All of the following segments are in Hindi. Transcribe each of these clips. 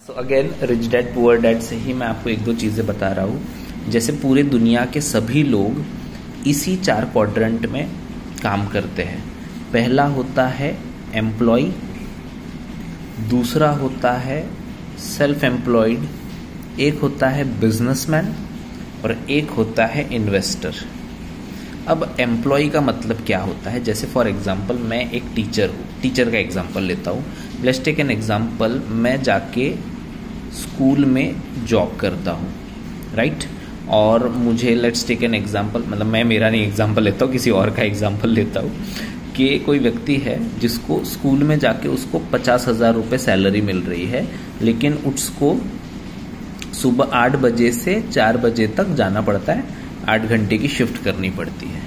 So again rich dad poor dad से ही मैं आपको एक दो चीज़ें बता रहा हूँ। जैसे पूरे दुनिया के सभी लोग इसी 4 क्वाड्रेंट में काम करते हैं। पहला होता है एम्प्लॉय, दूसरा होता है सेल्फ एम्प्लॉयड, एक होता है बिजनेसमैन और एक होता है इन्वेस्टर। अब एम्प्लॉय का मतलब क्या होता है? जैसे फॉर एग्जांपल मैं एक टीचर हूँ, टीचर का एग्जांपल लेता हूँ। लेट्स टेक एन एग्जांपल, मैं जाके स्कूल में जॉब करता हूँ, राइट? और मुझे लेट्स टेक एन एग्जांपल, मतलब मैं मेरा नहीं एग्जांपल लेता हूँ, किसी और का एग्जांपल लेता हूँ कि कोई व्यक्ति है जिसको स्कूल में जाके उसको 50,000 रुपये सैलरी मिल रही है, लेकिन उसको सुबह 8 बजे से 4 बजे तक जाना पड़ता है, 8 घंटे की शिफ्ट करनी पड़ती है,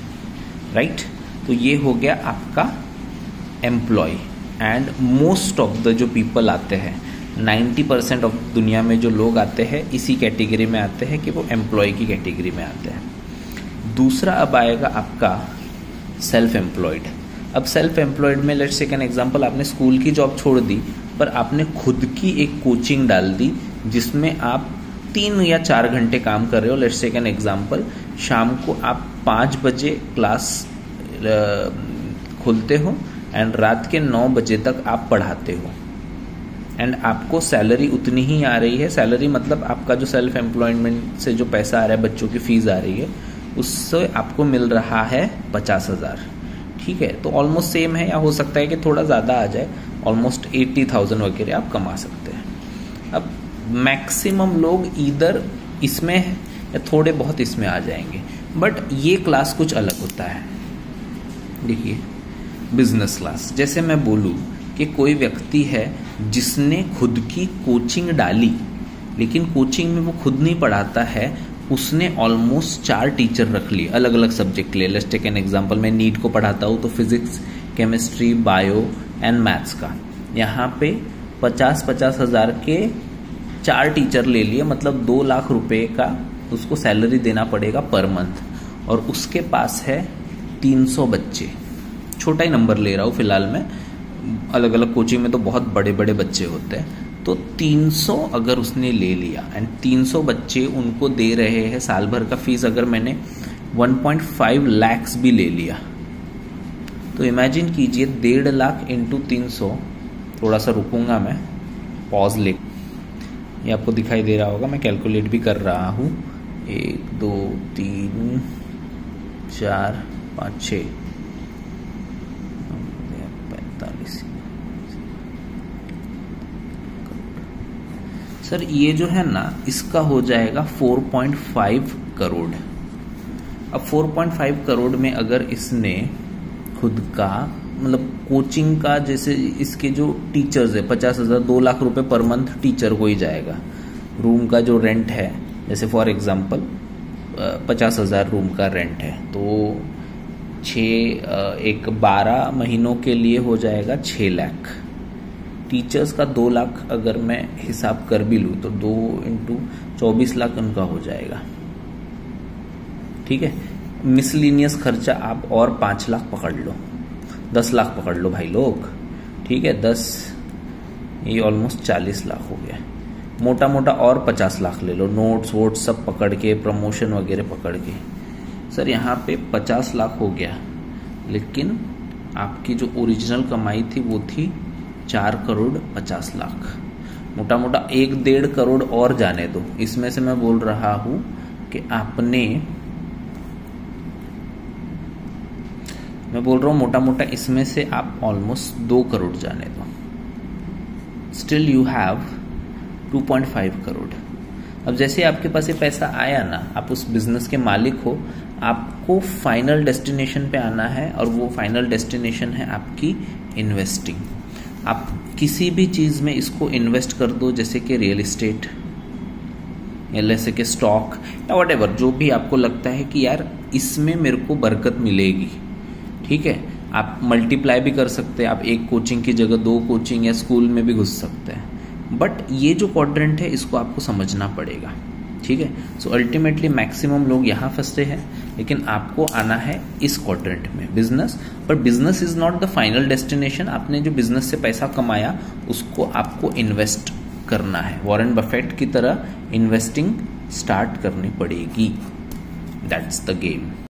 राइट? तो ये हो गया आपका employ. And most of the जो पीपल आते हैं, 90% ऑफ दुनिया में जो लोग आते हैं इसी कैटेगरी में आते हैं कि वो एम्प्लॉय की कैटेगरी में आते हैं। दूसरा अब आएगा आपका सेल्फ एम्प्लॉयड। अब सेल्फ एम्प्लॉयड में लेट्स टेक एन एग्जांपल, आपने स्कूल की जॉब छोड़ दी पर आपने खुद की एक कोचिंग डाल दी जिसमें आप 3 या 4 घंटे काम कर रहे हो। लेट्स टेक एन एग्जांपल, शाम को आप 5 बजे क्लास खोलते हो एंड रात के 9 बजे तक आप पढ़ाते हो एंड आपको सैलरी उतनी ही आ रही है। सैलरी मतलब आपका जो सेल्फ एम्प्लॉयमेंट से जो पैसा आ रहा है, बच्चों की फीस आ रही है, उससे आपको मिल रहा है 50,000, ठीक है? तो ऑलमोस्ट सेम है, या हो सकता है कि थोड़ा ज़्यादा आ जाए, ऑलमोस्ट 80,000 वगैरह आप कमा सकते हैं। अब मैक्सिमम लोग इधर इसमें या थोड़े बहुत इसमें आ जाएंगे, बट ये क्लास कुछ अलग होता है। देखिए, बिजनेस क्लास, जैसे मैं बोलूँ कि कोई व्यक्ति है जिसने खुद की कोचिंग डाली, लेकिन कोचिंग में वो खुद नहीं पढ़ाता है, उसने ऑलमोस्ट 4 टीचर रख लिए अलग अलग सब्जेक्ट के लिए। लेट्स टेक एन एग्जांपल, मैं नीट को पढ़ाता हूँ तो physics, chemistry, bio and maths का, यहाँ पे 50-50 हज़ार के 4 टीचर ले लिए, मतलब 2 लाख रुपए का उसको सैलरी देना पड़ेगा पर मंथ। और उसके पास है 300 बच्चे, छोटा ही नंबर ले रहा हूँ फिलहाल मैं, अलग अलग कोचिंग में तो बहुत बड़े बड़े बच्चे होते हैं। तो 300 अगर उसने ले लिया एंड 300 बच्चे उनको दे रहे हैं साल भर का फीस, अगर मैंने 1.5 लाख भी ले लिया तो इमेजिन कीजिए 1.5 लाख इंटू 300, थोड़ा सा रुकूंगा मैं, पॉज ले, ये आपको दिखाई दे रहा होगा, मैं कैलकुलेट भी कर रहा हूँ। 1 2 3 4 5 6 45। सर ये जो है ना, इसका हो जाएगा 4.5 करोड़। अब 4.5 करोड़ में अगर इसने खुद का मतलब कोचिंग का, जैसे इसके जो टीचर्स है 50,000, 2 लाख रुपए पर मंथ टीचर को ही जाएगा। रूम का जो रेंट है, जैसे फॉर एग्जांपल 50,000 रूम का रेंट है, तो 12 महीनों के लिए हो जाएगा 6 लाख। टीचर्स का 2 लाख अगर मैं हिसाब कर भी लूँ तो 2 इंटू 24 लाख उनका हो जाएगा, ठीक है? मिसलिनियस खर्चा आप और 5 लाख पकड़ लो, 10 लाख पकड़ लो भाई लोग, ठीक है? 10, ये ऑलमोस्ट 40 लाख हो गया। मोटा मोटा और 50 लाख ले लो, नोट्स वोट्स सब पकड़ के, प्रमोशन वगैरह पकड़ के। सर यहाँ पे 50 लाख हो गया, लेकिन आपकी जो ओरिजिनल कमाई थी वो थी 4 करोड़ 50 लाख। मोटा मोटा 1-1.5 करोड़ और जाने दो। इसमें से मैं बोल रहा हूँ कि मैं बोल रहा हूँ मोटा मोटा इसमें से आप ऑलमोस्ट 2 करोड़ जाने दो, स्टिल यू हैव 2.5 करोड़। अब जैसे आपके पास ये पैसा आया ना, आप उस बिजनेस के मालिक हो, आपको फाइनल डेस्टिनेशन पे आना है, और वो फाइनल डेस्टिनेशन है आपकी इन्वेस्टिंग। आप किसी भी चीज़ में इसको इन्वेस्ट कर दो, जैसे कि रियल एस्टेट या जैसे कि स्टॉक या व्हाटएवर, जो भी आपको लगता है कि यार इसमें मेरे को बरकत मिलेगी, ठीक है? आप मल्टीप्लाई भी कर सकते हैं, आप एक कोचिंग की जगह 2 कोचिंग या स्कूल में भी घुस सकते हैं। बट ये जो क्वाड्रेंट है इसको आपको समझना पड़ेगा, ठीक है? सो अल्टीमेटली मैक्सिमम लोग यहाँ फंसते हैं, लेकिन आपको आना है इस क्वाड्रेंट में, बिजनेस। पर business is not the final destination. आपने जो बिजनेस से पैसा कमाया उसको आपको इन्वेस्ट करना है, वॉरेन बफेट की तरह इन्वेस्टिंग स्टार्ट करनी पड़ेगी। That's the game.